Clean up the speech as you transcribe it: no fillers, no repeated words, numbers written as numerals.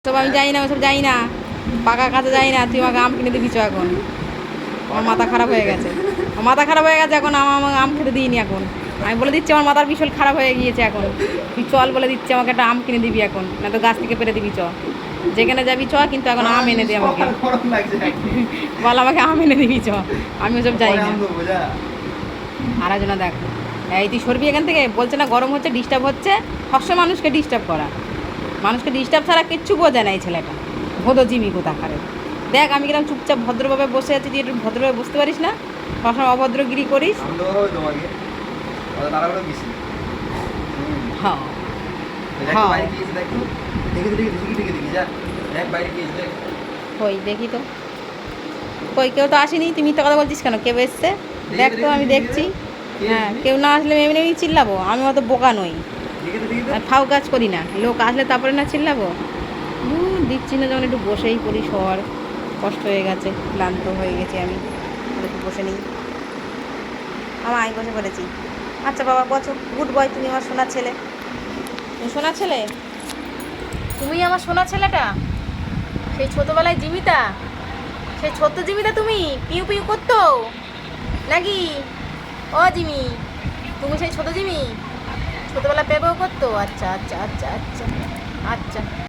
সব আমি যাই না, ওসব যাই না, পাকা কাছে যাই না। তুই আমাকে আম কিনে দিবি চ এখন। আমার মাথা খারাপ হয়ে গেছে, আমার মাথা খারাপ হয়ে গেছে এখন। আমাকে আম খেতে দিইনি এখন। আমি বলে দিচ্ছি আমার মাথার ভীষণ খারাপ হয়ে গিয়েছে এখন। তুই চল বলে দিচ্ছি, আমাকে একটা আম কিনে দিবি এখন, না তো গাছ থেকে পেরে দিবি চ। যেখানে যাবি চ, কিন্তু এখন আম এনে দে আমাকে। বল আমাকে আম এনে দিবি চ, আমি ওসব যাই না। আর একজনা দেখ, এই তুই সরবি এখান থেকে। বলছে না গরম হচ্ছে, ডিস্টার্ব হচ্ছে, সবসময় মানুষকে ডিস্টার্ব করা। মানুষকে ডিস্টার্ব ছাড়া কিচ্ছু বোঝে না এই ছেলেটা। ভোদো জিমি কোথাকারে। দেখ আমি কিরকম চুপচাপ ভদ্রভাবে বসে আছি, তুই একটু ভদ্রভাবে বসতে পারিস না, সবসময় অভদ্রগিরি করিস। হ্যাঁ কই দেখি তো, কই কেউ তো আসেনি। তুই মিথ্যা কথা বলছিস কেন? কেউ এসছে দেখ তো, আমি দেখছি। হ্যাঁ, কেউ না আসলে এমনি এমনি চিল্লাবো? আমি অত বোকা নই, আর ফাউ কাজ করি না। লোক আসলে তারপরে না চিল্লাবো? দিচ্ছি না যখন একটু বসেই পড়ি। শোয়ার কষ্ট হয়ে গেছে, ক্লান্ত হয়ে গেছি আমি, একটু বসে নিই। আমি বসে পড়েছি। আচ্ছা বাবা বছো, গুড বয়, তুমি আমার সোনা ছেলে। তুমি সোনা ছেলে, তুমি আমার সোনা ছেলেটা। সেই ছোটোবেলায় জিমিতা, সেই ছোট্ট জিমিতা তুমি পিউ পিউ করতো নাকি? ও জিমি, তুমি সেই ছোটো জিমি, ছোটোবেলা পেবেও করতো? আচ্ছা আচ্ছা আচ্ছা আচ্ছা আচ্ছা।